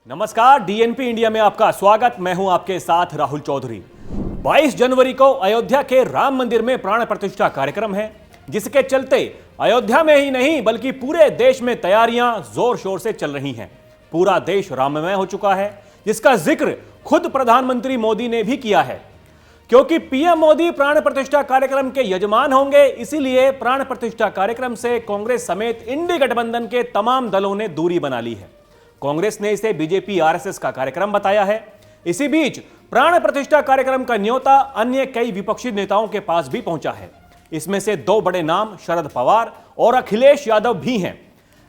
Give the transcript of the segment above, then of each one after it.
नमस्कार, DNP India में आपका स्वागत। मैं हूं आपके साथ राहुल चौधरी। 22 जनवरी को अयोध्या के राम मंदिर में प्राण प्रतिष्ठा कार्यक्रम है, जिसके चलते अयोध्या में ही नहीं बल्कि पूरे देश में तैयारियां जोर शोर से चल रही हैं। पूरा देश राममय हो चुका है, जिसका जिक्र खुद प्रधानमंत्री मोदी ने भी किया है। क्योंकि पीएम मोदी प्राण प्रतिष्ठा कार्यक्रम के यजमान होंगे, इसीलिए प्राण प्रतिष्ठा कार्यक्रम से कांग्रेस समेत इंडी गठबंधन के तमाम दलों ने दूरी बना ली है। कांग्रेस ने इसे बीजेपी आरएसएस का कार्यक्रम बताया है। इसी बीच प्राण प्रतिष्ठा कार्यक्रम का न्योता अन्य कई विपक्षी नेताओं के पास भी पहुंचा है। इसमें से दो बड़े नाम शरद पवार और अखिलेश यादव भी हैं।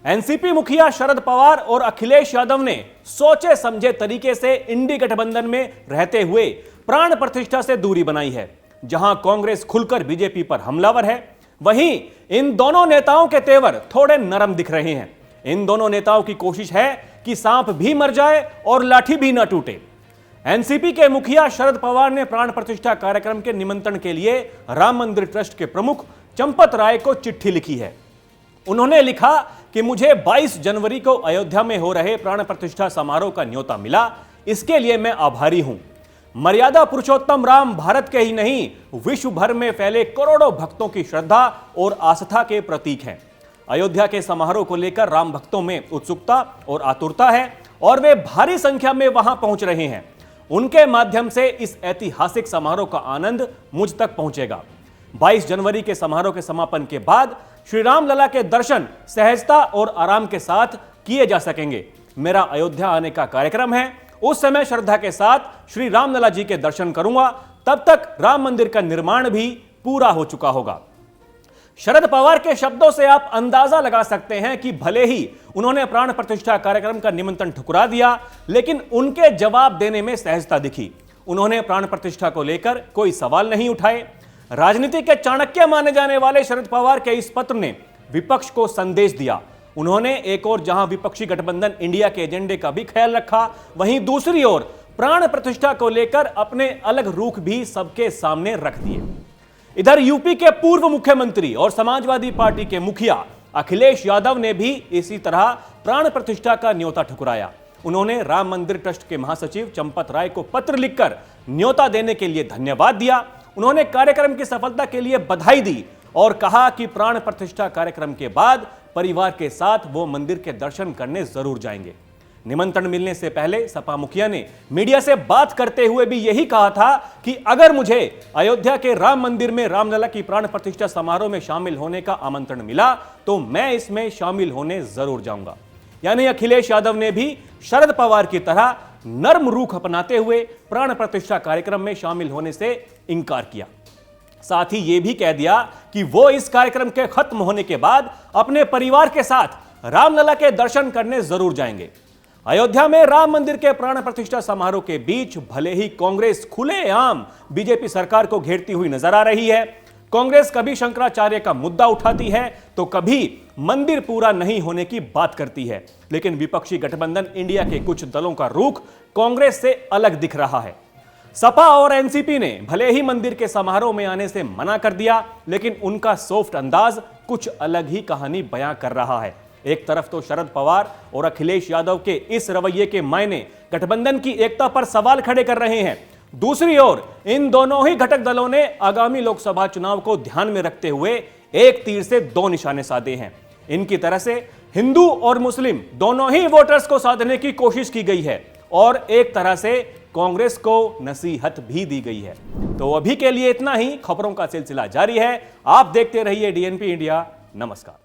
एनसीपी मुखिया शरद पवार और अखिलेश यादव ने सोचे समझे तरीके से इंडी गठबंधन में रहते हुए प्राण प्रतिष्ठा से दूरी बनाई है। जहां कांग्रेस खुलकर बीजेपी पर हमलावर है, वहीं इन दोनों नेताओं के तेवर थोड़े नरम दिख रहे हैं। इन दोनों नेताओं की कोशिश है कि सांप भी मर जाए और लाठी भी न टूटे। एनसीपी के मुखिया शरद पवार ने प्राण प्रतिष्ठा कार्यक्रम के निमंत्रण के लिए राम मंदिर ट्रस्ट के प्रमुख चंपत राय को चिट्ठी लिखी है। उन्होंने लिखा कि मुझे 22 जनवरी को अयोध्या में हो रहे प्राण प्रतिष्ठा समारोह का न्योता मिला, इसके लिए मैं आभारी हूं। मर्यादा पुरुषोत्तम राम भारत के ही नहीं, विश्व भर में फैले करोड़ों भक्तों की श्रद्धा और आस्था के प्रतीक हैं। अयोध्या के समारोह को लेकर राम भक्तों में उत्सुकता और आतुरता है और वे भारी संख्या में वहां पहुंच रहे हैं। उनके माध्यम से इस ऐतिहासिक समारोह का आनंद मुझ तक पहुंचेगा। 22 जनवरी के समारोह के समापन के बाद श्री राम लला के दर्शन सहजता और आराम के साथ किए जा सकेंगे। मेरा अयोध्या आने का कार्यक्रम है, उस समय श्रद्धा के साथ श्री राम लला जी के दर्शन करूंगा। तब तक राम मंदिर का निर्माण भी पूरा हो चुका होगा। शरद पवार के शब्दों से आप अंदाजा लगा सकते हैं कि भले ही उन्होंने प्राण प्रतिष्ठा कार्यक्रम का निमंत्रण ठुकरा दिया, लेकिन उनके जवाब देने में सहजता दिखी। उन्होंने प्राण प्रतिष्ठा को लेकर कोई सवाल नहीं उठाए। राजनीति के चाणक्य माने जाने वाले शरद पवार के इस पत्र ने विपक्ष को संदेश दिया। उन्होंने एक ओर जहां विपक्षी गठबंधन इंडिया के एजेंडे का भी ख्याल रखा, वहीं दूसरी ओर प्राण प्रतिष्ठा को लेकर अपने अलग रुख भी सबके सामने रख दिए। इधर यूपी के पूर्व मुख्यमंत्री और समाजवादी पार्टी के मुखिया अखिलेश यादव ने भी इसी तरह प्राण प्रतिष्ठा का न्योता ठुकराया। उन्होंने राम मंदिर ट्रस्ट के महासचिव चंपत राय को पत्र लिखकर न्योता देने के लिए धन्यवाद दिया। उन्होंने कार्यक्रम की सफलता के लिए बधाई दी और कहा कि प्राण प्रतिष्ठा कार्यक्रम के बाद परिवार के साथ वो मंदिर के दर्शन करने जरूर जाएंगे। निमंत्रण मिलने से पहले सपा मुखिया ने मीडिया से बात करते हुए भी यही कहा था कि अगर मुझे अयोध्या के राम मंदिर में रामलला की प्राण प्रतिष्ठा समारोह में शामिल होने का आमंत्रण मिला तो मैं इसमें शामिल होने जरूर जाऊंगा। यानी अखिलेश यादव ने भी शरद पवार की तरह नर्म रुख अपनाते हुए प्राण प्रतिष्ठा कार्यक्रम में शामिल होने से इंकार किया। साथ ही यह भी कह दिया कि वो इस कार्यक्रम के खत्म होने के बाद अपने परिवार के साथ रामलला के दर्शन करने जरूर जाएंगे। अयोध्या में राम मंदिर के प्राण प्रतिष्ठा समारोह के बीच भले ही कांग्रेस खुलेआम बीजेपी सरकार को घेरती हुई नजर आ रही है, कांग्रेस कभी शंकराचार्य का मुद्दा उठाती है तो कभी मंदिर पूरा नहीं होने की बात करती है, लेकिन विपक्षी गठबंधन इंडिया के कुछ दलों का रुख कांग्रेस से अलग दिख रहा है। सपा और एनसीपी ने भले ही मंदिर के समारोह में आने से मना कर दिया, लेकिन उनका सॉफ्ट अंदाज कुछ अलग ही कहानी बयां कर रहा है। एक तरफ तो शरद पवार और अखिलेश यादव के इस रवैये के मायने गठबंधन की एकता पर सवाल खड़े कर रहे हैं, दूसरी ओर इन दोनों ही घटक दलों ने आगामी लोकसभा चुनाव को ध्यान में रखते हुए एक तीर से दो निशाने साधे हैं। इनकी तरह से हिंदू और मुस्लिम दोनों ही वोटर्स को साधने की कोशिश की गई है और एक तरह से कांग्रेस को नसीहत भी दी गई है। तो अभी के लिए इतना ही। खबरों का सिलसिला जारी है। आप देखते रहिए डीएनपी इंडिया। नमस्कार।